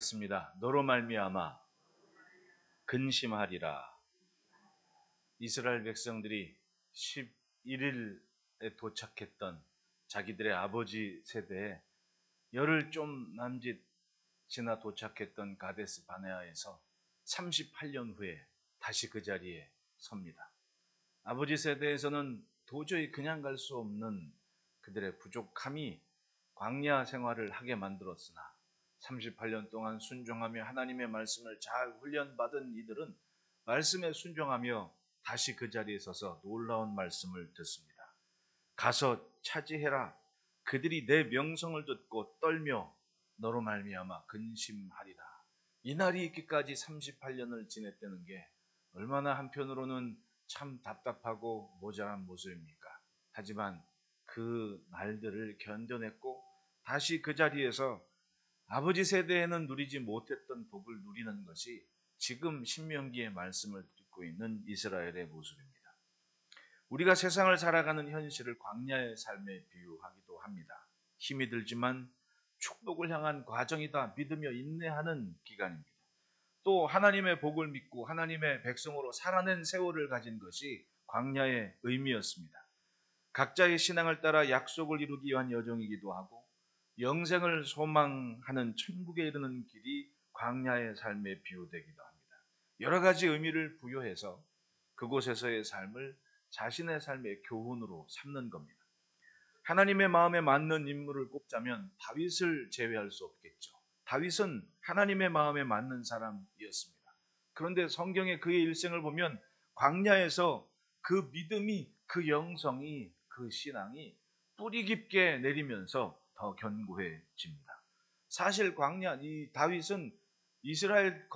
읽습니다. 너로 말미암아 근심하리라. 이스라엘 백성들이 11일에 도착했던 자기들의 아버지 세대에 열흘 좀 남짓 지나 도착했던 가데스 바네아에서 38년 후에 다시 그 자리에 섭니다. 아버지 세대에서는 도저히 그냥 갈 수 없는 그들의 부족함이 광야 생활을 하게 만들었으나 38년 동안 순종하며 하나님의 말씀을 잘 훈련받은 이들은 말씀에 순종하며 다시 그 자리에 서서 놀라운 말씀을 듣습니다. 가서 차지해라. 그들이 내 명성을 듣고 떨며 너로 말미암아 근심하리라. 이 날이 있기까지 38년을 지냈다는 게 얼마나 한편으로는 참 답답하고 모자란 모습입니까? 하지만 그 날들을 견뎌냈고 다시 그 자리에서 아버지 세대에는 누리지 못했던 복을 누리는 것이 지금 신명기의 말씀을 듣고 있는 이스라엘의 모습입니다. 우리가 세상을 살아가는 현실을 광야의 삶에 비유하기도 합니다. 힘이 들지만 축복을 향한 과정이다 믿으며 인내하는 기간입니다. 또 하나님의 복을 믿고 하나님의 백성으로 살아낸 세월을 가진 것이 광야의 의미였습니다. 각자의 신앙을 따라 약속을 이루기 위한 여정이기도 하고 영생을 소망하는 천국에 이르는 길이 광야의 삶에 비유되기도 합니다. 여러 가지 의미를 부여해서 그곳에서의 삶을 자신의 삶의 교훈으로 삼는 겁니다. 하나님의 마음에 맞는 인물을 꼽자면 다윗을 제외할 수 없겠죠. 다윗은 하나님의 마음에 맞는 사람이었습니다. 그런데 성경의 그의 일생을 보면 광야에서 그 믿음이, 그 영성이, 그 신앙이 뿌리 깊게 내리면서 더 견고해집니다. 사실 이 다윗은 이스라엘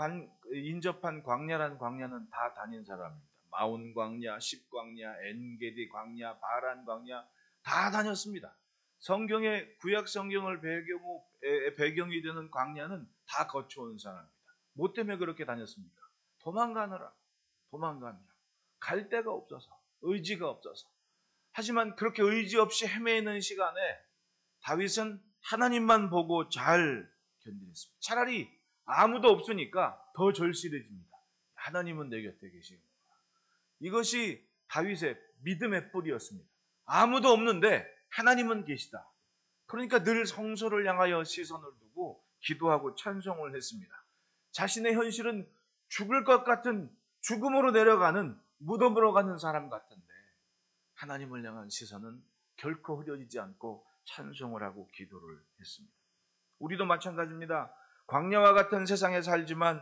인접한 광야란 광야는 다 다닌 사람입니다. 마온 광야, 십 광야, 엔게디 광야, 바란 광야 다 다녔습니다. 성경의 구약 성경을 배경이 되는 광야는 다 거쳐온 사람입니다. 뭐 때문에 그렇게 다녔습니까? 도망가느라. 갈 데가 없어서, 의지가 없어서. 하지만 그렇게 의지 없이 헤매는 시간에 다윗은 하나님만 보고 잘 견디했습니다. 차라리 아무도 없으니까 더 절실해집니다. 하나님은 내 곁에 계시구나. 이것이 다윗의 믿음의 뿌리였습니다. 아무도 없는데 하나님은 계시다. 그러니까 늘 성소를 향하여 시선을 두고 기도하고 찬송을 했습니다. 자신의 현실은 죽을 것 같은 죽음으로 내려가는 무덤으로 가는 사람 같은데 하나님을 향한 시선은 결코 흐려지지 않고 찬송을 하고 기도를 했습니다. 우리도 마찬가지입니다. 광야와 같은 세상에 살지만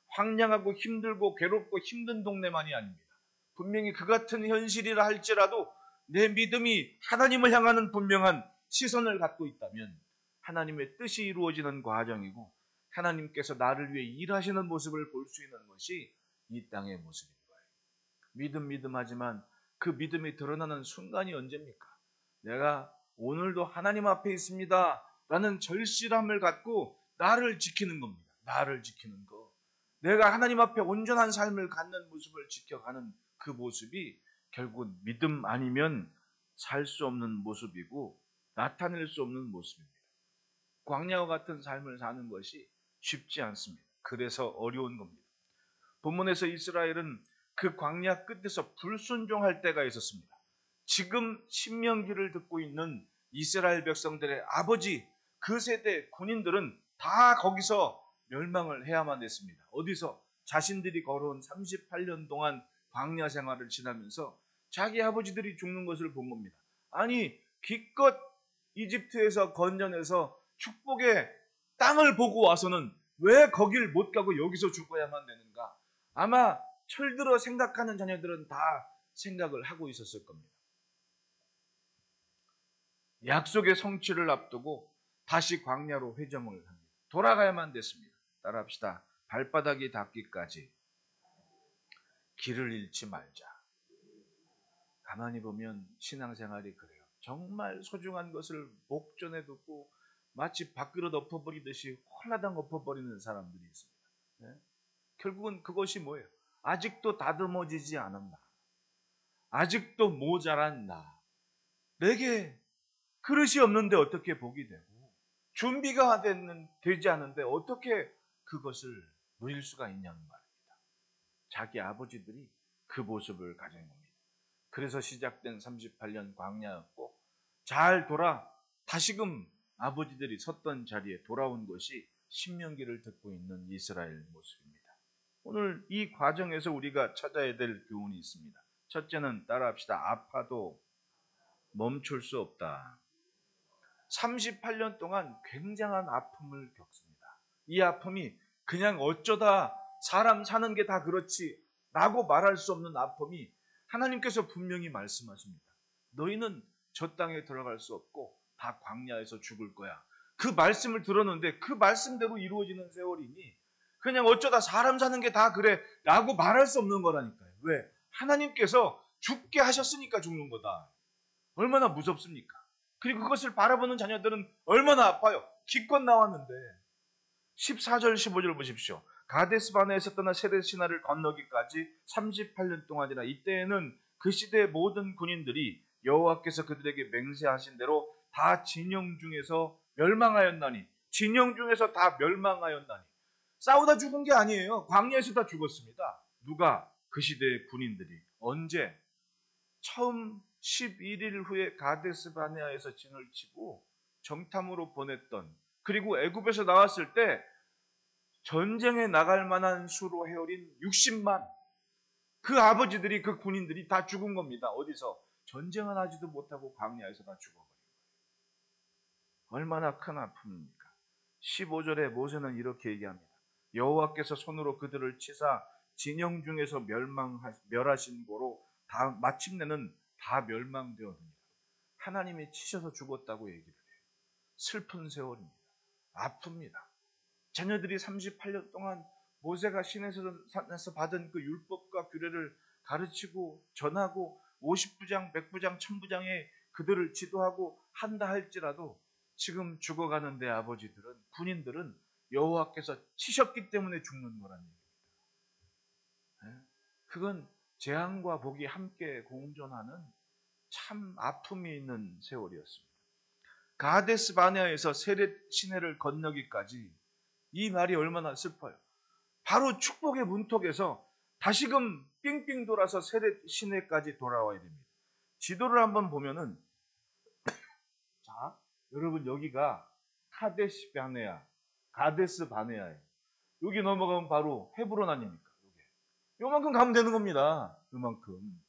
황량하고 힘들고 괴롭고 힘든 동네만이 아닙니다. 분명히 그 같은 현실이라 할지라도 내 믿음이 하나님을 향하는 분명한 시선을 갖고 있다면 하나님의 뜻이 이루어지는 과정이고 하나님께서 나를 위해 일하시는 모습을 볼 수 있는 것이 이 땅의 모습인 거예요. 믿음하지만 그 믿음이 드러나는 순간이 언제입니까? 내가 오늘도 하나님 앞에 있습니다 라는 절실함을 갖고 나를 지키는 겁니다. 나를 지키는 거. 내가 하나님 앞에 온전한 삶을 갖는 모습을 지켜가는 그 모습이 결국은 믿음 아니면 살 수 없는 모습이고 나타낼 수 없는 모습입니다. 광야와 같은 삶을 사는 것이 쉽지 않습니다. 그래서 어려운 겁니다. 본문에서 이스라엘은 그 광야 끝에서 불순종할 때가 있었습니다. 지금 신명기를 듣고 있는 이스라엘 백성들의 아버지 그 세대 군인들은 다 거기서 멸망을 해야만 했습니다. 어디서? 자신들이 걸어온 38년 동안 광야 생활을 지나면서 자기 아버지들이 죽는 것을 본 겁니다. 아니 기껏 이집트에서 건져내서 축복의 땅을 보고 와서는 왜 거길 못 가고 여기서 죽어야만 되는가? 아마 철들어 생각하는 자녀들은 다 생각을 하고 있었을 겁니다. 약속의 성취를 앞두고 다시 광야로 회정을 합니다. 돌아가야만 됐습니다. 따라합시다. 발바닥이 닿기까지 길을 잃지 말자. 가만히 보면 신앙생활이 그래요. 정말 소중한 것을 목전에 두고 마치 밥그릇 엎어버리듯이 홀라당 엎어버리는 사람들이 있습니다. 네? 결국은 그것이 뭐예요? 아직도 다듬어지지 않았나? 아직도 모자란 나? 내게 그릇이 없는데 어떻게 복이 되고 준비가 되지 않은데 어떻게 그것을 누릴 수가 있냐는 말입니다. 자기 아버지들이 그 모습을 가진 겁니다. 그래서 시작된 38년 광야였고 잘 다시금 아버지들이 섰던 자리에 돌아온 것이 신명기를 듣고 있는 이스라엘 모습입니다. 오늘 이 과정에서 우리가 찾아야 될 교훈이 있습니다. 첫째는 따라합시다. 아파도 멈출 수 없다. 38년 동안 굉장한 아픔을 겪습니다. 이 아픔이 그냥 어쩌다 사람 사는 게 다 그렇지 라고 말할 수 없는 아픔이 하나님께서 분명히 말씀하십니다. 너희는 저 땅에 들어갈 수 없고 다 광야에서 죽을 거야. 그 말씀을 들었는데 그 말씀대로 이루어지는 세월이니 그냥 어쩌다 사람 사는 게 다 그래 라고 말할 수 없는 거라니까요. 왜? 하나님께서 죽게 하셨으니까 죽는 거다. 얼마나 무섭습니까? 그리고 그것을 바라보는 자녀들은 얼마나 아파요. 기껏 나왔는데. 14절 15절 보십시오. 가데스 바네에서 떠나 세렛 시나를 건너기까지 38년 동안이라. 이때에는 그 시대의 모든 군인들이 여호와께서 그들에게 맹세하신 대로 다 진영 중에서 멸망하였나니. 진영 중에서 다 멸망하였나니. 싸우다 죽은 게 아니에요. 광야에서 다 죽었습니다. 누가? 그 시대의 군인들이. 언제? 처음 11일 후에 가데스 바네아에서 진을 치고 정탐으로 보냈던, 그리고 애굽에서 나왔을 때 전쟁에 나갈 만한 수로 헤어린 60만, 그 아버지들이, 그 군인들이 다 죽은 겁니다. 어디서? 전쟁을 하지도 못하고 광야에서 다 죽어버린 거예요. 얼마나 큰 아픔입니까? 15절에 모세는 이렇게 얘기합니다. 여호와께서 손으로 그들을 치사 진영 중에서 멸하신 고로 다 마침내는 다 멸망되었느니라. 하나님이 치셔서 죽었다고 얘기를 해요. 슬픈 세월입니다. 아픕니다. 자녀들이 38년 동안 모세가 시내에서 받은 그 율법과 규례를 가르치고 전하고 50부장, 100부장, 1000부장에 그들을 지도하고 한다 할지라도 지금 죽어가는 내 아버지들은, 군인들은 여호와께서 치셨기 때문에 죽는 거란 얘기입니다. 그건 재앙과 복이 함께 공존하는 참 아픔이 있는 세월이었습니다. 가데스 바네아에서 세렛 시내를 건너기까지, 이 말이 얼마나 슬퍼요. 바로 축복의 문턱에서 다시금 삥삥 돌아서 세렛 시내까지 돌아와야 됩니다. 지도를 한번 보면은, 자, 여러분 여기가 가데스 바네아예요. 여기 넘어가면 바로 헤브론 아닙니까? 요만큼 가면 되는 겁니다. 요만큼.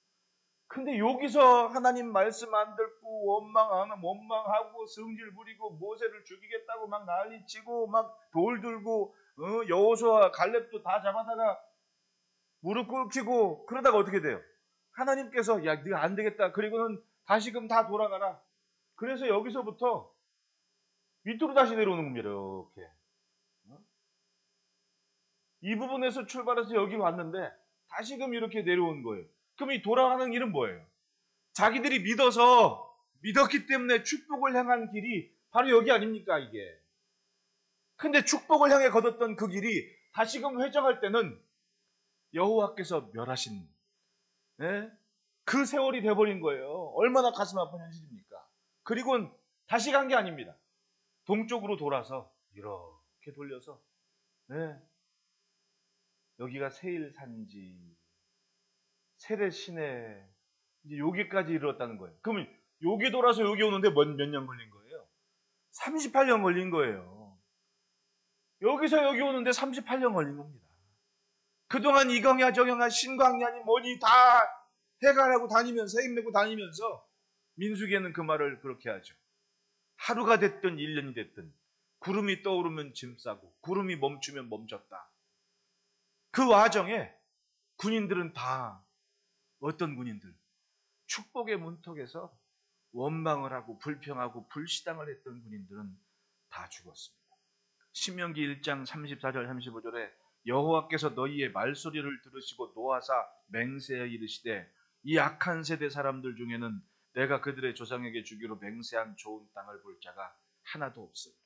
근데 여기서 하나님 말씀 안 듣고 원망하고 성질 부리고 모세를 죽이겠다고 막 난리치고 막 돌 들고 여호수아 갈렙도 다 잡아다가 무릎 꿇히고 그러다가 어떻게 돼요? 하나님께서 야 네가 안 되겠다. 그리고는 다시금 다 돌아가라. 그래서 여기서부터 밑으로 다시 내려오는 겁니다. 이렇게. 이 부분에서 출발해서 여기 왔는데 다시금 이렇게 내려온 거예요. 그럼 이 돌아가는 길은 뭐예요? 자기들이 믿었기 때문에 축복을 향한 길이 바로 여기 아닙니까, 이게? 근데 축복을 향해 걷었던 그 길이 다시금 회정할 때는 여호와께서 멸하신 그 세월이 돼버린 거예요. 얼마나 가슴 아픈 현실입니까? 그리고는 다시 간 게 아닙니다. 동쪽으로 돌아서 이렇게 돌려서 여기가 세일산지 세렛 시내, 이제 여기까지 이르렀다는 거예요. 그러면 여기 돌아서 여기 오는데 몇 년 걸린 거예요? 38년 걸린 거예요. 여기서 여기 오는데 38년 걸린 겁니다. 그동안 이 광야 저 광야 신광야니 뭐니 다 해가라고 다니면서 힘내고 다니면서, 민수기에는 그 말을 그렇게 하죠. 하루가 됐든 1년이 됐든 구름이 떠오르면 짐 싸고 구름이 멈추면 멈췄다. 그 와중에 군인들은 다, 어떤 군인들? 축복의 문턱에서 원망을 하고 불평하고 불시당을 했던 군인들은 다 죽었습니다. 신명기 1장 34절 35절에 여호와께서 너희의 말소리를 들으시고 노하사 맹세하여 이르시되 이 악한 세대 사람들 중에는 내가 그들의 조상에게 주기로 맹세한 좋은 땅을 볼 자가 하나도 없습니다.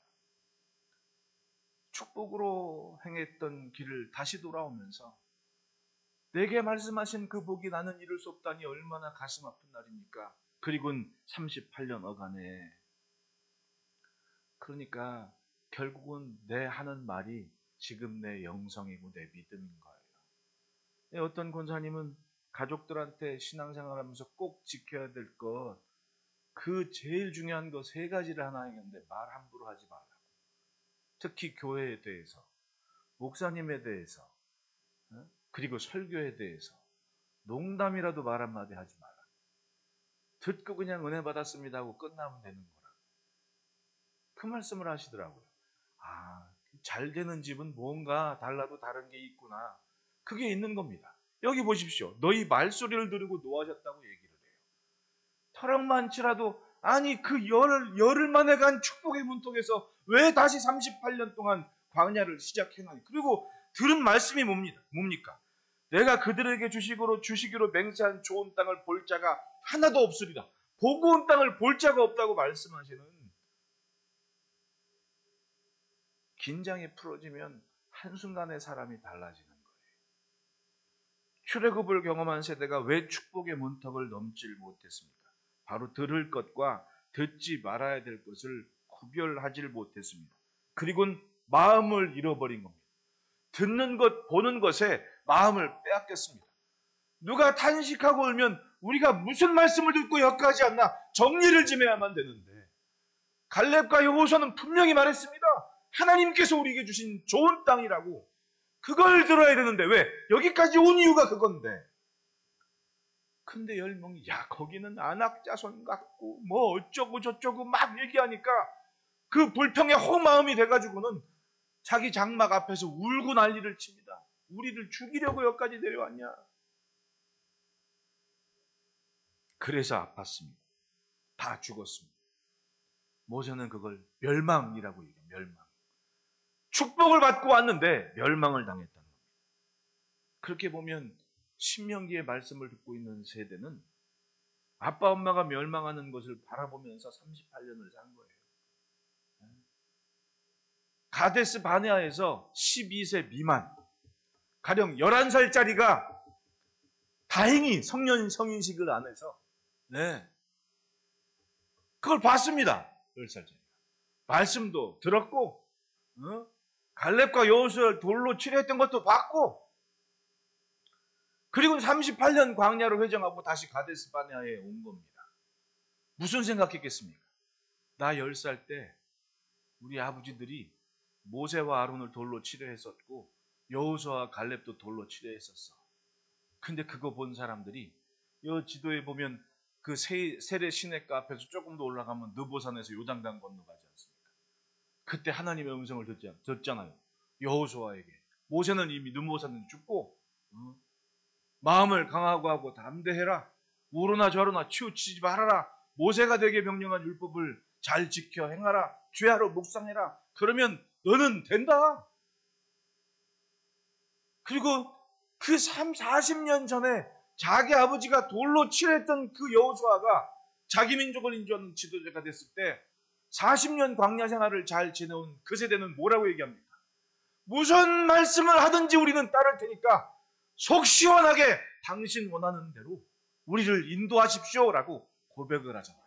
축복으로 행했던 길을 다시 돌아오면서 내게 말씀하신 그 복이 나는 이룰 수 없다니 얼마나 가슴 아픈 날입니까? 그리고는 38년 어간에. 그러니까 결국은 내 하는 말이 지금 내 영성이고 내 믿음인 거예요. 어떤 권사님은 가족들한테 신앙생활하면서 꼭 지켜야 될 것, 그 제일 중요한 거 세 가지를 하나 얘기했는데 말 함부로 하지 말라고. 특히 교회에 대해서, 목사님에 대해서, 그리고 설교에 대해서 농담이라도 말 한마디 하지 말라. 듣고 그냥 은혜 받았습니다 하고 끝나면 되는 거라고. 그 말씀을 하시더라고요. 아, 잘 되는 집은 뭔가 달라도 다른 게 있구나. 그게 있는 겁니다. 여기 보십시오. 너희 말소리를 들으고 노하셨다고 얘기를 해요. 털억 많지라도 아니 그 열흘 만에 간 축복의 문턱에서 왜 다시 38년 동안 광야를 시작해나니. 그리고 들은 말씀이 뭡니까? 내가 그들에게 주시기로 맹세한 좋은 땅을 볼 자가 하나도 없으리라. 보고 온 땅을 볼 자가 없다고 말씀하시는, 긴장이 풀어지면 한순간에 사람이 달라지는 거예요. 출애굽을 경험한 세대가 왜 축복의 문턱을 넘질 못했습니까? 바로 들을 것과 듣지 말아야 될 것을 구별하지 못했습니다. 그리고는 마음을 잃어버린 겁니다. 듣는 것, 보는 것에 마음을 빼앗겼습니다. 누가 탄식하고 울면 우리가 무슨 말씀을 듣고 여기까지 왔나 정리를 좀 해야만 되는데, 갈렙과 여호수아는 분명히 말했습니다. 하나님께서 우리에게 주신 좋은 땅이라고. 그걸 들어야 되는데 왜? 여기까지 온 이유가 그건데. 근데 열명이 야 거기는 안악자손 같고 뭐 어쩌고 저쩌고 막 얘기하니까 그 불평의 허마음이 돼가지고는 자기 장막 앞에서 울고 난리를 칩니다. 우리를 죽이려고 여기까지 내려왔냐. 그래서 아팠습니다. 다 죽었습니다. 모세는 그걸 멸망이라고 얘기해요. 멸망. 축복을 받고 왔는데 멸망을 당했다는 겁니다. 그렇게 보면 신명기의 말씀을 듣고 있는 세대는 아빠 엄마가 멸망하는 것을 바라보면서 38년을 산 거예요. 가데스 바네아에서 12세 미만, 가령 11살짜리가 다행히 성인식을 안 해서 그걸 봤습니다. 10살짜리가. 말씀도 들었고 갈렙과 여호수아를 돌로 치료했던 것도 봤고, 그리고 38년 광야로 회정하고 다시 가데스 바네아에 온 겁니다. 무슨 생각했겠습니까? 나 10살 때 우리 아버지들이 모세와 아론을 돌로 치료했었고 여호수아와 갈렙도 돌로 치료했었어. 근데 그거 본 사람들이 이 지도에 보면 그 세례 시냇가 앞에서 조금 더 올라가면 느보산에서 요단강 건너가지 않습니까? 그때 하나님의 음성을 듣잖아요. 여호수아에게. 모세는 이미 느보산에 죽고 마음을 강하고 하고 담대해라. 우로나 저로나 치우치지 말아라. 모세가 되게 명령한 율법을 잘 지켜 행하라. 죄하러 묵상해라. 그러면 너는 된다. 그리고 그 40년 전에 자기 아버지가 돌로 치료했던 그 여호수아가 자기 민족을 인도하는 지도자가 됐을 때 40년 광야 생활을 잘 지내온 그 세대는 뭐라고 얘기합니까? 무슨 말씀을 하든지 우리는 따를 테니까 속 시원하게 당신 원하는 대로 우리를 인도하십시오라고 고백을 하잖아요.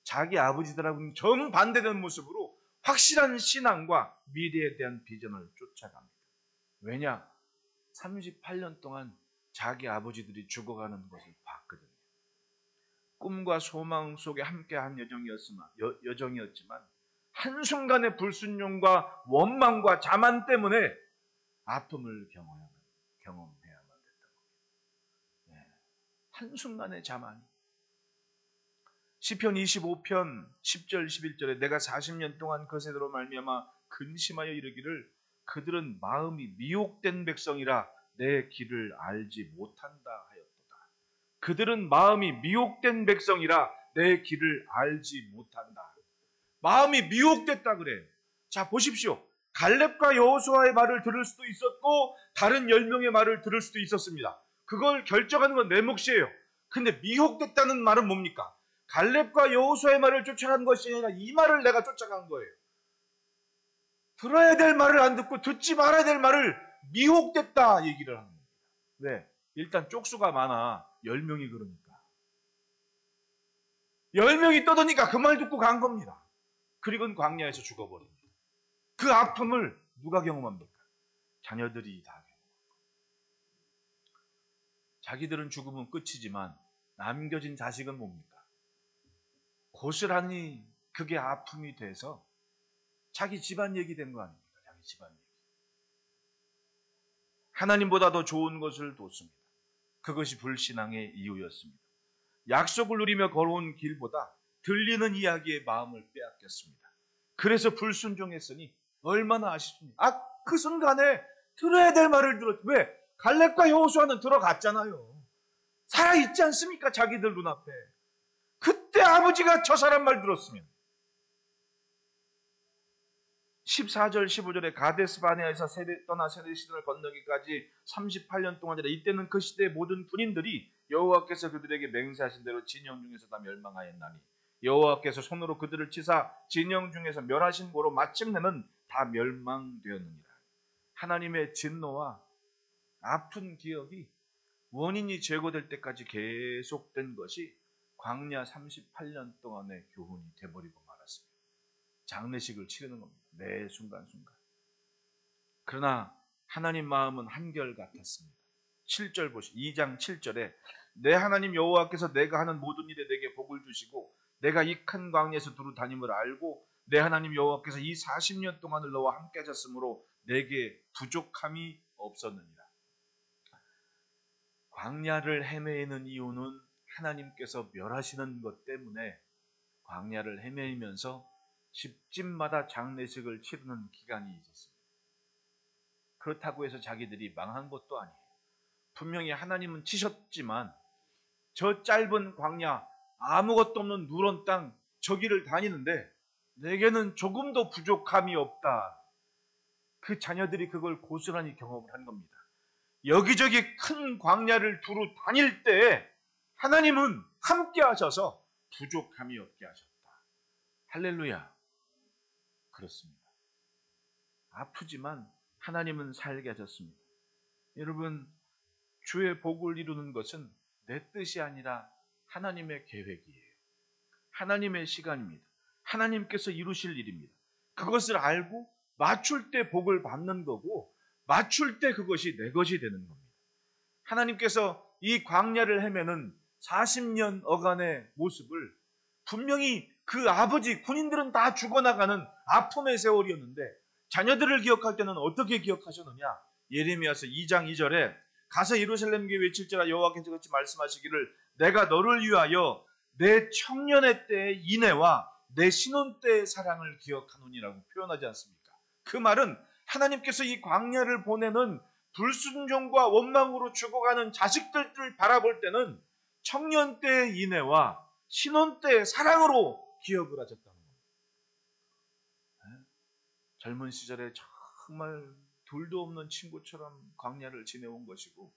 자기 아버지들하고는 정반대되는 모습으로 확실한 신앙과 미래에 대한 비전을 쫓아갑니다. 왜냐? 38년 동안 자기 아버지들이 죽어가는 것을 봤거든요. 꿈과 소망 속에 함께한 여정이었지만 한순간의 불순종과 원망과 자만 때문에 아픔을 경험해야만 됐던 겁니다. 한순간의 자만. 시편 25편 10절 11절에 내가 40년 동안 그 세대로 말미암아 근심하여 이르기를 그들은 마음이 미혹된 백성이라 내 길을 알지 못한다 하였도다. 그들은 마음이 미혹된 백성이라 내 길을 알지 못한다. 마음이 미혹됐다 그래요. 자 보십시오. 갈렙과 여호수아의 말을 들을 수도 있었고 다른 10명의 말을 들을 수도 있었습니다. 그걸 결정하는 건 내 몫이에요. 근데 미혹됐다는 말은 뭡니까? 갈렙과 여호수아의 말을 쫓아간 것이 아니라 이 말을 내가 쫓아간 거예요. 들어야 될 말을 안 듣고 듣지 말아야 될 말을 미혹됐다 얘기를 하는 겁니다. 왜? 일단 쪽수가 많아. 10명이 그러니까. 10명이 떠드니까 그 말 듣고 간 겁니다. 그리고는 광야에서 죽어버립니다. 그 아픔을 누가 경험합니까? 자녀들이 다 자기들은 죽으면 끝이지만 남겨진 자식은 뭡니까? 고스란히 그게 아픔이 돼서 자기 집안 얘기 된 거 아닙니까? 자기 집안 얘기. 하나님보다 더 좋은 것을 뒀습니다. 그것이 불신앙의 이유였습니다. 약속을 누리며 걸어온 길보다 들리는 이야기에 마음을 빼앗겼습니다. 그래서 불순종했으니 얼마나 아쉽습니까? 그 순간에 들어야 될 말을 들었죠. 왜? 갈렙과 여호수아는 들어갔잖아요. 살아있지 않습니까? 자기들 눈앞에. 그때 아버지가 저 사람 말 들었으면. 14절 15절에 가데스 바네아에서 떠나 세레시돈을 건너기까지 38년 동안이라. 이때는 그 시대의 모든 군인들이 여호와께서 그들에게 맹세하신 대로 진영 중에서 다 멸망하였나니 여호와께서 손으로 그들을 치사 진영 중에서 멸하신 고로 마침내는 다 멸망되었느니라. 하나님의 진노와 아픈 기억이 원인이 제거될 때까지 계속된 것이 광야 38년 동안의 교훈이 돼버리고 말았습니다. 장례식을 치르는 겁니다. 매 순간순간. 그러나 하나님 마음은 한결같았습니다. 7절 보시죠. 2장 7절에 내 하나님 여호와께서 내가 하는 모든 일에 내게 복을 주시고 내가 이 큰 광야에서 두루 다님을 알고 내 하나님 여호와께서 이 40년 동안을 너와 함께 하셨으므로 내게 부족함이 없었느니라. 광야를 헤매는 이유는 하나님께서 멸하시는 것 때문에 광야를 헤매면서 집집마다 장례식을 치르는 기간이 있었습니다. 그렇다고 해서 자기들이 망한 것도 아니에요. 분명히 하나님은 치셨지만 저 짧은 광야, 아무것도 없는 누런 땅, 저기를 다니는데 내게는 조금도 부족함이 없다. 그 자녀들이 그걸 고스란히 경험을 한 겁니다. 여기저기 큰 광야를 두루 다닐 때 하나님은 함께 하셔서 부족함이 없게 하셨다. 할렐루야. 그렇습니다. 아프지만 하나님은 살게 하셨습니다. 여러분, 주의 복을 이루는 것은 내 뜻이 아니라 하나님의 계획이에요. 하나님의 시간입니다. 하나님께서 이루실 일입니다. 그것을 알고 맞출 때 복을 받는 거고 맞출 때 그것이 내 것이 되는 겁니다. 하나님께서 이 광야를 헤매는 40년 어간의 모습을 분명히 그 아버지 군인들은 다 죽어나가는 아픔의 세월이었는데 자녀들을 기억할 때는 어떻게 기억하셨느냐? 예레미야서 2장 2절에 가서 예루살렘 교회에 외칠지라 여호와께서 같이 말씀하시기를 내가 너를 위하여 내 청년의 때의 인애와 내 신혼 때의 사랑을 기억하노니라고 표현하지 않습니까? 그 말은 하나님께서 이 광야를 보내는 불순종과 원망으로 죽어가는 자식들을 바라볼 때는 청년 때의 인애와 신혼 때의 사랑으로 기억을 하셨다는 겁니다. 젊은 시절에 정말 둘도 없는 친구처럼 광야를 지내온 것이고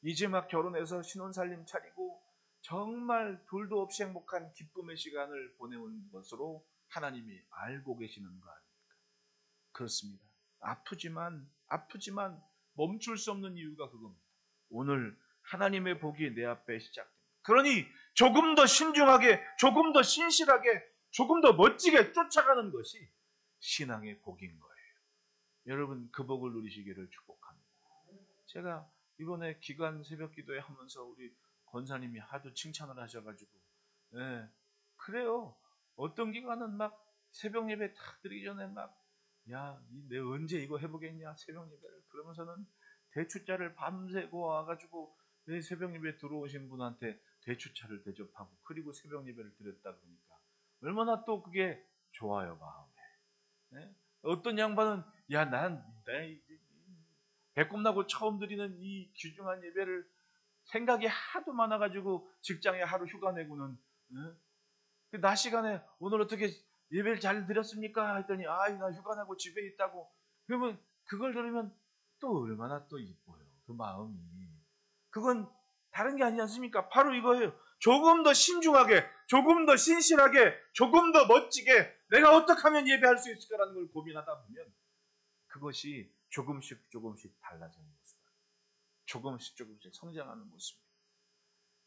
이제 막 결혼해서 신혼살림 차리고 정말 둘도 없이 행복한 기쁨의 시간을 보내온 것으로 하나님이 알고 계시는 거 아닙니까? 그렇습니다. 아프지만 멈출 수 없는 이유가 그겁니다. 오늘 하나님의 복이 내 앞에 시작됩니다. 그러니 조금 더 신중하게, 조금 더 신실하게, 조금 더 멋지게 쫓아가는 것이 신앙의 복인 거예요. 여러분 그 복을 누리시기를 축복합니다. 제가 이번에 기간 새벽 기도회 하면서 우리 권사님이 하도 칭찬을 하셔가지고 그래요. 어떤 기간은 막 새벽 예배 탁 드리기 전에 막 내 언제 이거 해보겠냐 새벽 예배를 그러면서는 대추자를 밤새고 와가지고 내 새벽 예배 들어오신 분한테 대추차를 대접하고 그리고 새벽 예배를 드렸다 그러니까 얼마나 또 그게 좋아요 마음에. 어떤 양반은 난 배꼽 나고 처음 드리는 이 귀중한 예배를 생각이 하도 많아가지고 직장에 하루 휴가 내고는 그 낮 시간에 오늘 어떻게 예배를 잘 드렸습니까? 했더니 나 휴가 내고 집에 있다고. 그러면 그걸 들으면 또 얼마나 또 이뻐요. 그 마음이. 그건 다른 게 아니지 않습니까? 바로 이거예요. 조금 더 신중하게, 조금 더 신실하게, 조금 더 멋지게 내가 어떻게 하면 예배할 수 있을까라는 걸 고민하다 보면 그것이 조금씩 달라지는 모습이에요. 조금씩 성장하는 모습입니다.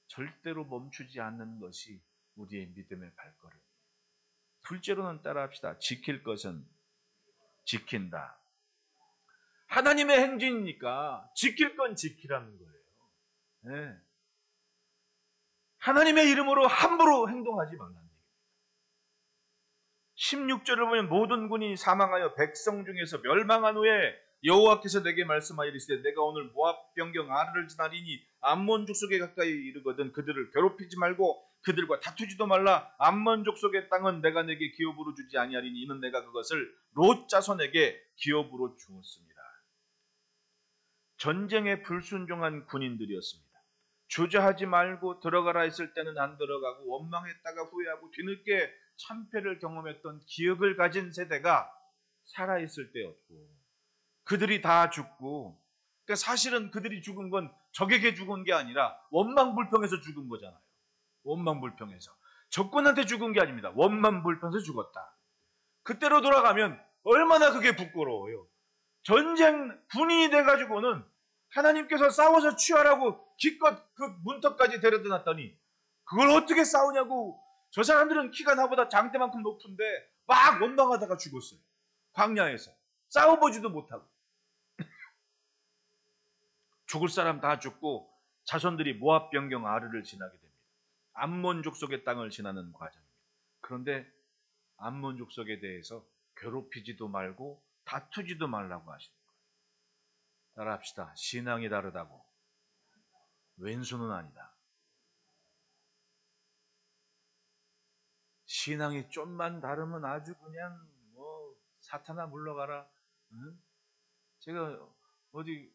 절대로 멈추지 않는 것이 우리의 믿음의 발걸음이에요. 둘째로는 따라합시다. 지킬 것은 지킨다. 하나님의 행진이니까 지킬 건 지키라는 거예요. 네. 하나님의 이름으로 함부로 행동하지 말라는 얘기입니다. 16절을 보면 모든 군이 사망하여 백성 중에서 멸망한 후에 여호와께서 내게 말씀하시되 내가 오늘 모압 변경 아르를 지나리니 암몬 족속에 가까이 이르거든 그들을 괴롭히지 말고 그들과 다투지도 말라. 암몬 족속의 땅은 내가 내게 기업으로 주지 아니하리니 이는 내가 그것을 롯 자손에게 기업으로 주었습니다. 전쟁에 불순종한 군인들이었습니다. 주저하지 말고 들어가라 했을 때는 안 들어가고 원망했다가 후회하고 뒤늦게 참패를 경험했던 기억을 가진 세대가 살아있을 때였고 그들이 다 죽고, 그러니까 사실은 그들이 죽은 건 적에게 죽은 게 아니라 원망불평해서 죽은 거잖아요. 원망불평해서. 적군한테 죽은 게 아닙니다. 원망불평해서 죽었다. 그때로 돌아가면 얼마나 그게 부끄러워요. 전쟁 군인이 돼가지고는 하나님께서 싸워서 취하라고 기껏 그 문턱까지 데려다 놨더니 그걸 어떻게 싸우냐고. 저 사람들은 키가 나보다 장대만큼 높은데 막 원망하다가 죽었어요. 광야에서. 싸워보지도 못하고. 죽을 사람 다 죽고 자손들이 모압 변경 아르를 지나게 됩니다. 암몬 족속의 땅을 지나는 과정입니다. 그런데 암몬 족속에 대해서 괴롭히지도 말고 다투지도 말라고 하시는 거예요. 따라합시다. 신앙이 다르다고 왼수는 아니다. 신앙이 좀만 다르면 아주 그냥 사탄아 물러가라. 응? 제가 어디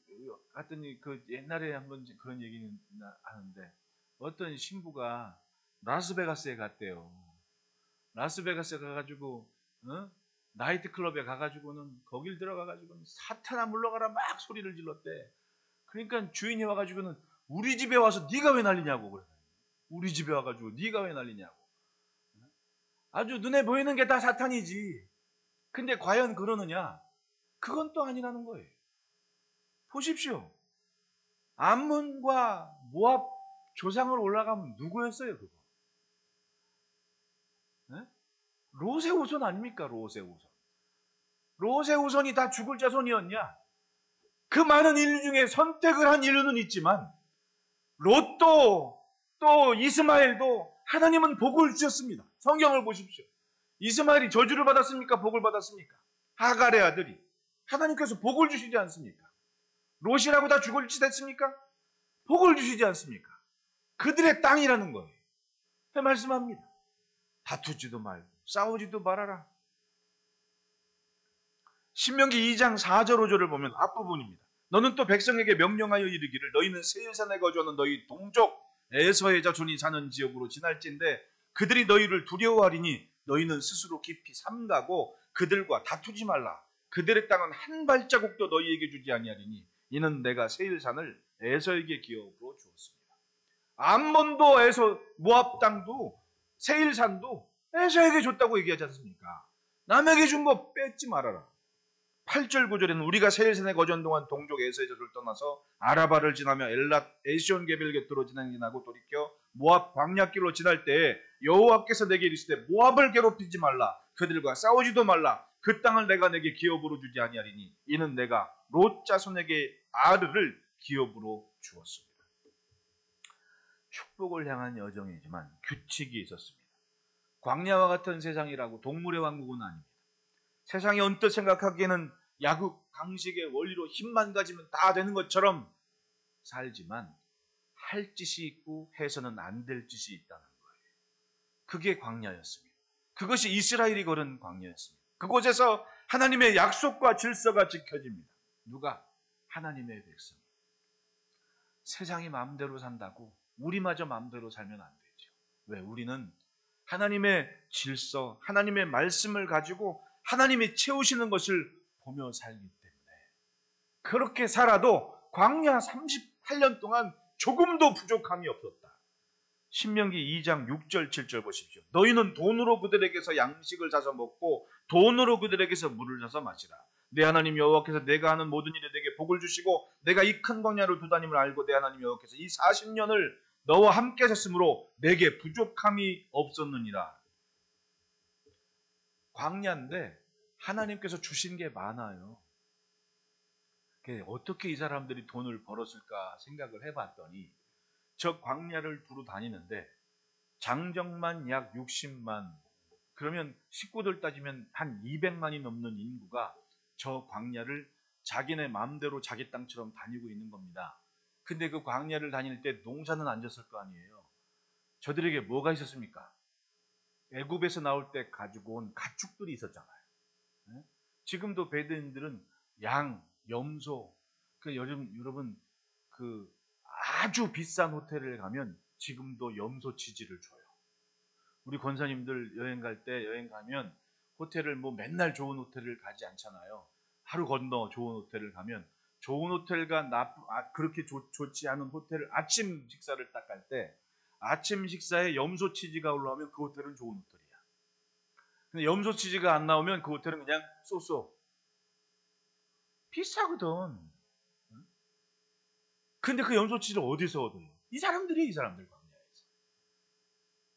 갔더니 그 옛날에 한번 그런 얘기는 하는데 어떤 신부가 라스베가스에 갔대요. 라스베가스에 가가지고 나이트클럽에 가가지고는 거길 들어가가지고는 사탄아 물러가라 막 소리를 질렀대. 그러니까 주인이 와가지고는 우리 집에 와서 네가 왜 난리냐고 그래. 우리 집에 와가지고 네가 왜 난리냐고. 아주 눈에 보이는 게 다 사탄이지. 근데 과연 그러느냐? 그건 또 아니라는 거예요. 보십시오. 암몬과 모압 조상을 올라가면 누구였어요, 그거? 네? 롯의 후손 아닙니까, 롯의 후손? 롯의 후손이 다 죽을 자손이었냐? 그 많은 인류 중에 선택을 한 인류는 있지만, 롯도, 또 이스마엘도 하나님은 복을 주셨습니다. 성경을 보십시오. 이스마엘이 저주를 받았습니까? 복을 받았습니까? 하갈의 아들이. 하나님께서 복을 주시지 않습니까? 롯이라고 다 죽을 짓 했습니까? 복을 주시지 않습니까? 그들의 땅이라는 거예요. 말씀합니다. 다투지도 말고 싸우지도 말아라. 신명기 2장 4절 5절을 보면 앞부분입니다. 너는 또 백성에게 명령하여 이르기를 너희는 세일산에 거주하는 너희 동족 에서의 자손이 사는 지역으로 지날진대 그들이 너희를 두려워하리니 너희는 스스로 깊이 삼가고 그들과 다투지 말라. 그들의 땅은 한 발자국도 너희에게 주지 아니하리니 이는 내가 세일산을 에서에게 기업으로 주었습니다. 암몬도 에서, 모압 땅도 세일산도 에서에게 줬다고 얘기하지 않습니까? 남에게 준 거 뺏지 말아라. 8절 9절에는 우리가 세일산에 거주한 동안 동족 에서의 젖을 떠나서 아라바를 지나며 엘랏 에시온 게벨 곁으로 지나고 돌이켜 모압 광야길로 지날 때에 여호와께서 내게 이르시되 모압을 괴롭히지 말라. 그들과 싸우지도 말라. 그 땅을 내가 내게 기업으로 주지 아니하리니 이는 내가 롯 자손에게 아르를 기업으로 주었습니다. 축복을 향한 여정이지만 규칙이 있었습니다. 광야와 같은 세상이라고 동물의 왕국은 아닙니다. 세상이 언뜻 생각하기에는 야국, 강식의 원리로 힘만 가지면 다 되는 것처럼 살지만 할 짓이 있고 해서는 안 될 짓이 있다는 거예요. 그게 광야였습니다. 그것이 이스라엘이 걸은 광야였습니다. 그곳에서 하나님의 약속과 질서가 지켜집니다. 누가? 하나님의 백성. 세상이 마음대로 산다고 우리마저 마음대로 살면 안 되죠. 왜? 우리는 하나님의 질서, 하나님의 말씀을 가지고 하나님이 채우시는 것을 보며 살기 때문에 그렇게 살아도 광야 38년 동안 조금도 부족함이 없었다. 신명기 2장 6절 7절 보십시오. 너희는 돈으로 그들에게서 양식을 사서 먹고 돈으로 그들에게서 물을 사서 마시라. 내 하나님 여호와께서 내가 하는 모든 일에 내게 복을 주시고 내가 이 큰 광야를 두다님을 알고 내 하나님 여호와께서 이 40년을 너와 함께 하셨으므로 내게 부족함이 없었느니라. 광야인데 하나님께서 주신 게 많아요. 어떻게 이 사람들이 돈을 벌었을까 생각을 해봤더니 저 광야를 두루 다니는데 장정만 약 60만, 그러면 식구들 따지면 한 200만이 넘는 인구가 저 광야를 자기네 마음대로 자기 땅처럼 다니고 있는 겁니다. 근데 그 광야를 다닐 때 농사는 안 졌을 거 아니에요. 저들에게 뭐가 있었습니까? 애굽에서 나올 때 가지고 온 가축들이 있었잖아요. 네? 지금도 베드인들은 양, 염소, 여러분 그 아주 비싼 호텔을 가면 지금도 염소 치즈를 줘요. 우리 권사님들 여행 갈 때 여행 가면 호텔을 뭐 맨날 좋은 호텔을 가지 않잖아요. 하루 건너 좋은 호텔을 가면 좋은 호텔과 그렇게 좋지 않은 호텔을 아침 식사를 딱 갈 때 아침 식사에 염소 치즈가 올라오면 그 호텔은 좋은 호텔이야. 근데 염소 치즈가 안 나오면 그 호텔은 그냥 쏘쏘. 비싸거든. 근데 그 염소 치즈를 어디서 얻어요? 이 사람들 광야에서.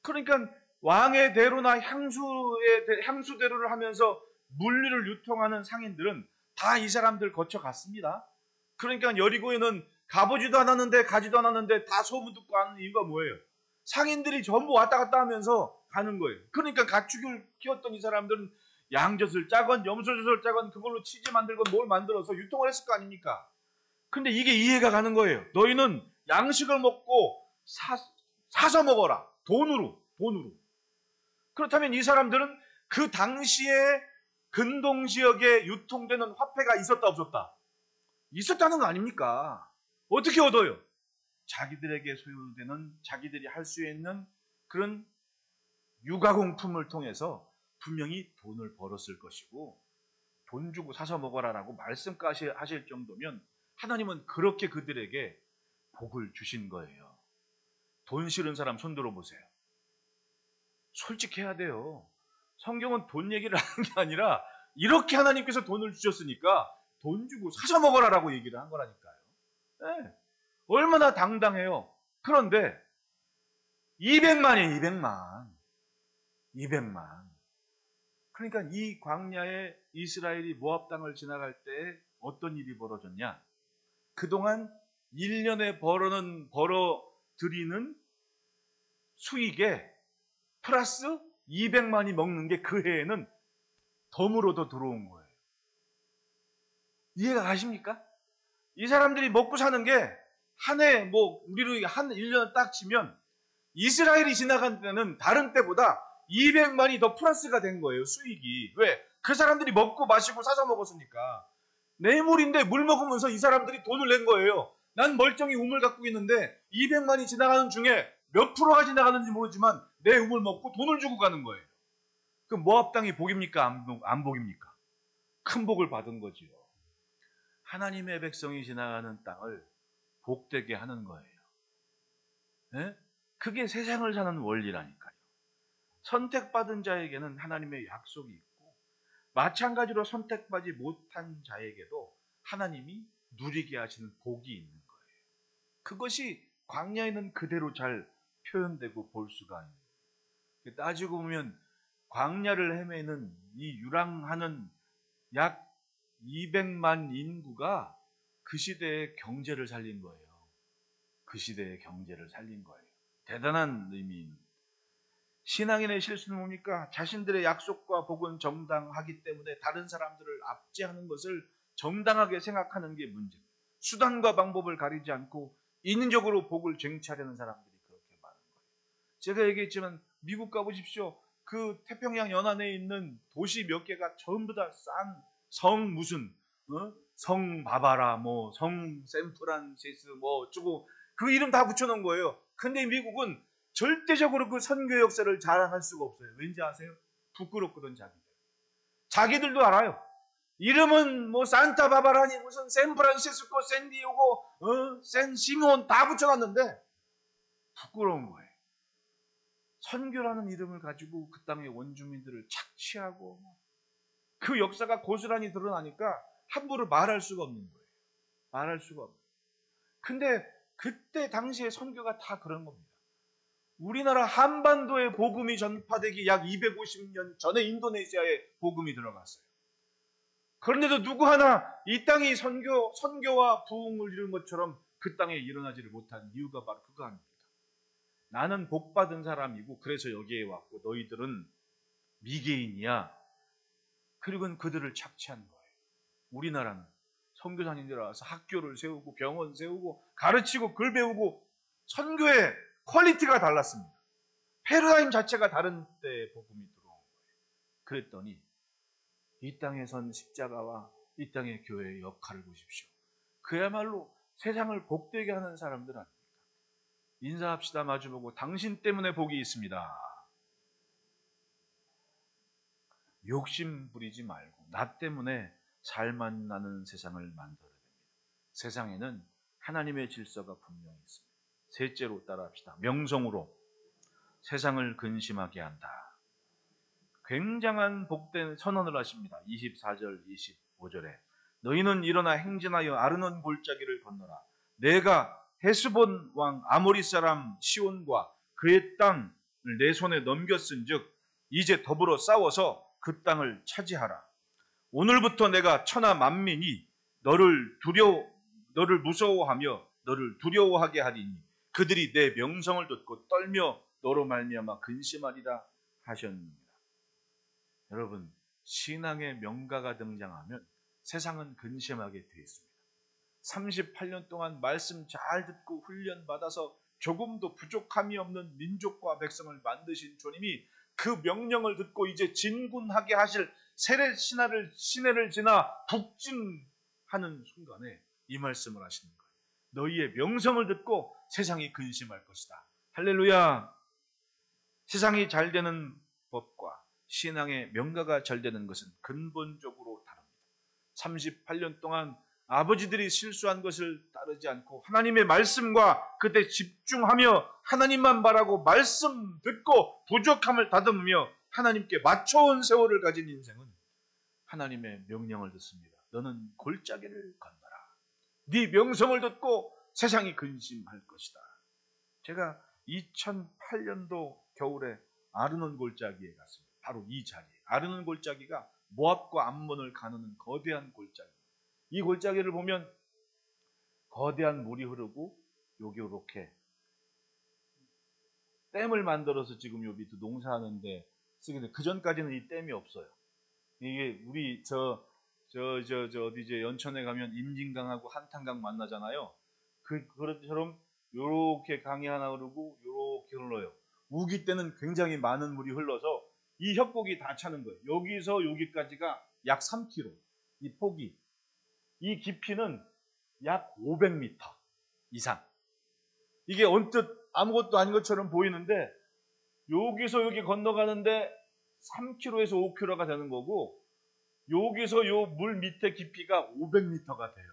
그러니까 왕의 대로나 향수대로를 하면서 물류를 유통하는 상인들은 다 이 사람들 거쳐갔습니다. 그러니까 여리고에는 가보지도 않았는데 가지도 않았는데 다 소문 듣고 가는 이유가 뭐예요? 상인들이 전부 왔다 갔다 하면서 가는 거예요. 그러니까 가축을 키웠던 이 사람들은 양젖을 짜건 염소젖을 짜건 그걸로 치즈 만들건 뭘 만들어서 유통을 했을 거 아닙니까? 근데 이게 이해가 가는 거예요. 너희는 양식을 먹고 사서 먹어라. 돈으로. 그렇다면 이 사람들은 그 당시에 근동 지역에 유통되는 화폐가 있었다 없었다? 있었다는 거 아닙니까? 어떻게 얻어요? 자기들에게 소유되는, 자기들이 할 수 있는 그런 유가공품을 통해서 분명히 돈을 벌었을 것이고, 돈 주고 사서 먹어라라고 말씀까지 하실 정도면 하나님은 그렇게 그들에게 복을 주신 거예요. 돈 싫은 사람 손 들어보세요. 솔직해야 돼요. 성경은 돈 얘기를 하는 게 아니라 이렇게 하나님께서 돈을 주셨으니까 돈 주고 사서 먹어라라고 얘기를 한 거라니까요. 네. 얼마나 당당해요. 그런데 200만이에요. 200만. 그러니까 이 광야에 이스라엘이 모압 땅을 지나갈 때 어떤 일이 벌어졌냐? 그동안 1년에 벌어들이는 수익에 플러스 200만이 먹는 게 그 해에는 덤으로 더 들어온 거예요. 이해가 가십니까? 이 사람들이 먹고 사는 게 한 해, 우리로 한 1년을 딱 치면 이스라엘이 지나간 때는 다른 때보다 200만이 더 플러스가 된 거예요, 수익이. 왜? 그 사람들이 먹고 마시고 사서 먹었으니까. 뇌물인데 물 먹으면서 이 사람들이 돈을 낸 거예요. 난 멀쩡히 우물 갖고 있는데 200만이 지나가는 중에 몇 프로가 지나가는지 모르지만 내 우물 먹고 돈을 주고 가는 거예요. 그 모압 땅이 복입니까? 안 복입니까? 큰 복을 받은 거지요. 하나님의 백성이 지나가는 땅을 복되게 하는 거예요. 네? 그게 세상을 사는 원리라니까요. 선택받은 자에게는 하나님의 약속이 있고 마찬가지로 선택받지 못한 자에게도 하나님이 누리게 하시는 복이 있는 거예요. 그것이 광야에는 그대로 잘 표현되고 볼 수가 있는 거예요. 따지고 보면 광야를 헤매는 이 유랑하는 약 200만 인구가 그 시대의 경제를 살린 거예요. 그 시대의 경제를 살린 거예요. 대단한 의미입니다. 신앙인의 실수는 뭡니까? 자신들의 약속과 복은 정당하기 때문에 다른 사람들을 압제하는 것을 정당하게 생각하는 게 문제입니다. 수단과 방법을 가리지 않고 인위적으로 복을 쟁취하려는 사람들이 그렇게 많은 거예요. 제가 얘기했지만 미국 가보십시오. 그 태평양 연안에 있는 도시 몇 개가 전부 다 싼 성 무슨 성 바바라 성 샌프란시스 어쩌고 그 이름 다 붙여놓은 거예요. 근데 미국은 절대적으로 그 선교 역사를 자랑할 수가 없어요. 왠지 아세요? 부끄럽거든 자기들도 알아요. 이름은 산타바바라니 무슨 샌프란시스코, 샌디에고, 샌시몬 다 붙여놨는데 부끄러운 거예요. 선교라는 이름을 가지고 그 땅의 원주민들을 착취하고 그 역사가 고스란히 드러나니까 함부로 말할 수가 없는 거예요. 말할 수가 없는 거예요. 근데 그때 당시의 선교가 다 그런 겁니다. 우리나라 한반도의 복음이 전파되기 약 250년 전에 인도네시아에 복음이 들어갔어요. 그런데도 누구 하나 이 땅이 선교와 부흥을 이룬 것처럼 그 땅에 일어나지를 못한 이유가 바로 그거 아닙니까? 나는 복받은 사람이고 그래서 여기에 왔고 너희들은 미개인이야. 그리고는 그들을 착취한 거예요. 우리나라는 선교사님들 와서 학교를 세우고 병원 세우고 가르치고 글 배우고 선교의 퀄리티가 달랐습니다. 패러다임 자체가 다른 때에 복음이 들어온 거예요. 그랬더니 이 땅에선 십자가와 이 땅의 교회의 역할을 보십시오. 그야말로 세상을 복되게 하는 사람들 아닙니까? 인사합시다. 마주보고 당신 때문에 복이 있습니다. 욕심 부리지 말고 나 때문에 살만 나는 세상을 만들어야 됩니다. 세상에는 하나님의 질서가 분명히 있습니다. 셋째로 따라합시다. 명성으로 세상을 근심하게 한다. 굉장한 복된 선언을 하십니다. 24절 25절에 너희는 일어나 행진하여 아르논 골짜기를 건너라. 내가 헤스본 왕 아모리 사람 시온과 그의 땅을 내 손에 넘겼은즉 이제 더불어 싸워서 그 땅을 차지하라. 오늘부터 내가 천하 만민이 너를 무서워하며 너를 두려워하게 하리니 그들이 내 명성을 듣고 떨며 너로 말미암아 근심하리라 하셨습니다. 여러분, 신앙의 명가가 등장하면 세상은 근심하게 되어 있습니다. 38년 동안 말씀 잘 듣고 훈련받아서 조금도 부족함이 없는 민족과 백성을 만드신 주님이 그 명령을 듣고 이제 진군하게 하실 시내를 지나 북진하는 순간에 이 말씀을 하시는 거예요. 너희의 명성을 듣고 세상이 근심할 것이다. 할렐루야. 세상이 잘 되는 법과 신앙의 명가가 잘 되는 것은 근본적으로 다릅니다. 38년 동안 아버지들이 실수한 것을 따르지 않고 하나님의 말씀과 그때 집중하며 하나님만 바라고 말씀 듣고 부족함을 다듬으며 하나님께 맞춰온 세월을 가진 인생은 하나님의 명령을 듣습니다. 너는 골짜기를 건너라. 네 명성을 듣고 세상이 근심할 것이다. 제가 2008년도 겨울에 아르논 골짜기에 갔습니다. 바로 이 자리에. 아르논 골짜기가 모압과 암몬을 가누는 거대한 골짜기입니다. 이 골짜기를 보면 거대한 물이 흐르고 여기 이렇게 댐을 만들어서 지금 요 밑에 농사하는데 쓰는데 그 전까지는 이 댐이 없어요. 이게 우리 어디제 연천에 가면 임진강하고 한탄강 만나잖아요. 그것처럼 요렇게 강이 하나 흐르고 요렇게 흘러요. 우기 때는 굉장히 많은 물이 흘러서 이 협곡이 다 차는 거예요. 여기서 여기까지가 약 3km. 이 폭이. 이 깊이는 약 500m 이상. 이게 언뜻 아무것도 아닌 것처럼 보이는데 여기서 여기 건너가는데 3km에서 5km가 되는 거고 여기서 요 물 밑에 깊이가 500m가 돼요.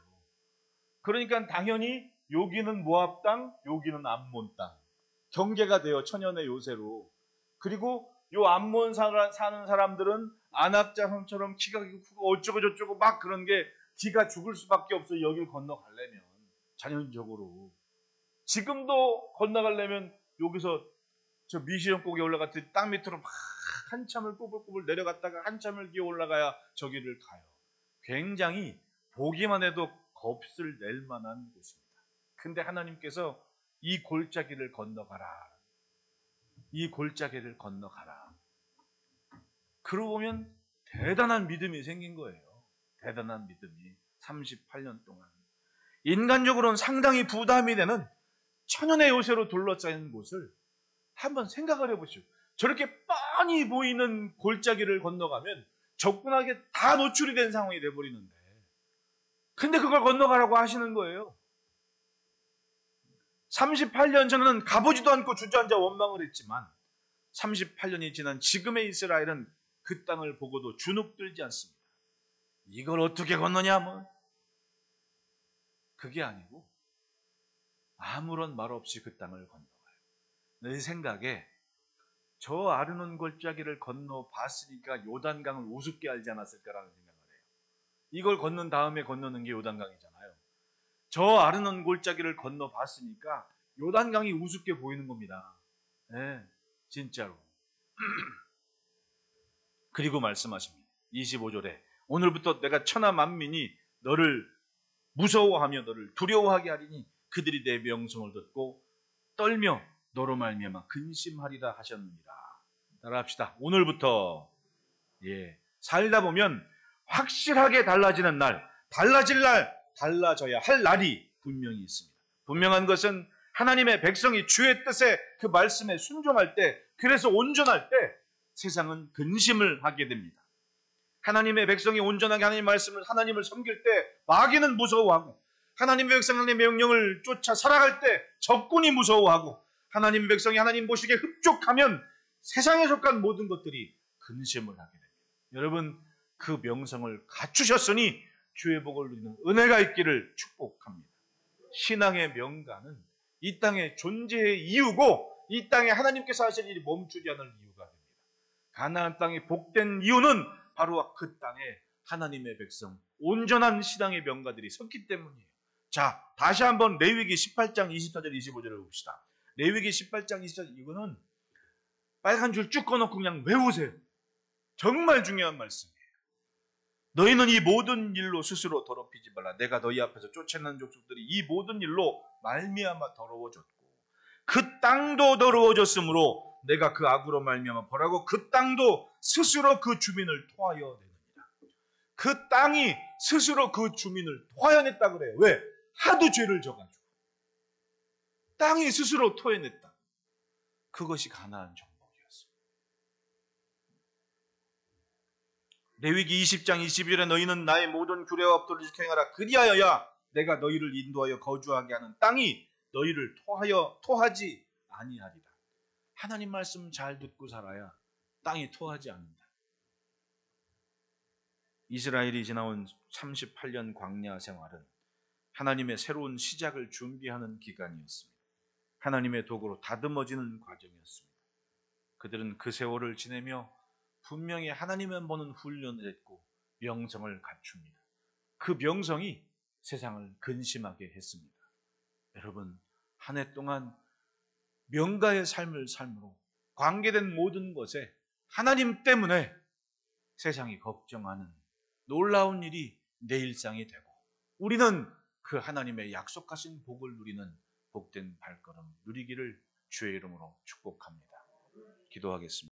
그러니까 당연히 여기는 모압 땅, 여기는 암몬 땅. 경계가 돼요. 천연의 요새로. 그리고 요 암몬 사는 사람들은 안악자손처럼 키가 크고 어쩌고 저쩌고 막 그런 게 기가 죽을 수밖에 없어요. 여길 건너가려면. 자연적으로. 지금도 건너가려면 여기서 저 미시령곡에 올라갔더니 땅 밑으로 막 한참을 꼬불꼬불 내려갔다가 한참을 기어 올라가야 저기를 가요. 굉장히 보기만 해도 겁을 낼 만한 곳입니다. 근데 하나님께서 이 골짜기를 건너가라. 이 골짜기를 건너가라. 그러고 보면 대단한 믿음이 생긴 거예요. 대단한 믿음이 38년 동안. 인간적으로는 상당히 부담이 되는 천연의 요새로 둘러싸인 곳을 한번 생각을 해보시오. 저렇게 뻔히 보이는 골짜기를 건너가면 적군에게 다 노출이 된 상황이 돼버리는데 근데 그걸 건너가라고 하시는 거예요. 38년 전에는 가보지도 않고 주저앉아 원망을 했지만 38년이 지난 지금의 이스라엘은 그 땅을 보고도 주눅들지 않습니다. 이걸 어떻게 건너냐 뭐. 그게 아니고 아무런 말 없이 그 땅을 건너가요. 내 생각에 저 아르논 골짜기를 건너 봤으니까 요단강을 우습게 알지 않았을까라는 생각을 해요. 이걸 건넌 다음에 건너는 게 요단강이잖아요. 저 아르논 골짜기를 건너 봤으니까 요단강이 우습게 보이는 겁니다. 네, 진짜로. 그리고 말씀하십니다. 25절에 오늘부터 내가 천하 만민이 너를 무서워하며 너를 두려워하게 하리니 그들이 내 명성을 듣고 떨며 너로 말미암아 근심하리라 하셨느니라. 따라합시다. 오늘부터 살다 보면 확실하게 달라지는 날, 달라질 날, 달라져야 할 날이 분명히 있습니다. 분명한 것은 하나님의 백성이 주의 뜻에 그 말씀에 순종할 때, 그래서 온전할 때 세상은 근심을 하게 됩니다. 하나님의 백성이 온전하게 하나님의 말씀을, 하나님을 섬길 때 마귀는 무서워하고, 하나님의 백성이 하나님의 명령을 쫓아 살아갈 때 적군이 무서워하고, 하나님의 백성이 하나님 보시기에 흡족하면 세상에 속한 모든 것들이 근심을 하게 됩니다. 여러분, 그 명성을 갖추셨으니 주의 복을 누리는 은혜가 있기를 축복합니다. 신앙의 명가는 이 땅의 존재의 이유고, 이 땅에 하나님께서 하실 일이 멈추지 않을 이유가 됩니다. 가나안 땅이 복된 이유는 바로 그 땅에 하나님의 백성, 온전한 신앙의 명가들이 섰기 때문이에요. 자, 다시 한번 레위기 18장 24절 25절을 봅시다. 레위기 18장 24절, 이거는 빨간 줄 쭉 꺼놓고 그냥 외우세요. 정말 중요한 말씀이에요. 너희는 이 모든 일로 스스로 더럽히지 말라. 내가 너희 앞에서 쫓아낸 족속들이 이 모든 일로 말미암아 더러워졌고 그 땅도 더러워졌으므로 내가 그 악으로 말미암아 벌하고 그 땅도 스스로 그 주민을 토하여 내느니라. 그 땅이 스스로 그 주민을 토하여 냈다 그래요. 왜? 하도 죄를 져가지고. 땅이 스스로 토해냈다. 그것이 가나안 정복이었어요. 레위기 20장 21절에 너희는 나의 모든 규례와 법도를 지켜 행하라. 그리하여야 내가 너희를 인도하여 거주하게 하는 땅이 너희를 토하지 아니하리라. 하나님 말씀 잘 듣고 살아야 땅이 토하지 않는다. 이스라엘이 지나온 38년 광야 생활은 하나님의 새로운 시작을 준비하는 기간이었습니다. 하나님의 도구로 다듬어지는 과정이었습니다. 그들은 그 세월을 지내며 분명히 하나님만 보는 훈련을 했고 명성을 갖춥니다. 그 명성이 세상을 근심하게 했습니다. 여러분, 한 해 동안 명가의 삶을 삶으로 관계된 모든 것에 하나님 때문에 세상이 걱정하는 놀라운 일이 내 일상이 되고, 우리는 그 하나님의 약속하신 복을 누리는 복된 발걸음 누리기를 주의 이름으로 축복합니다. 기도하겠습니다.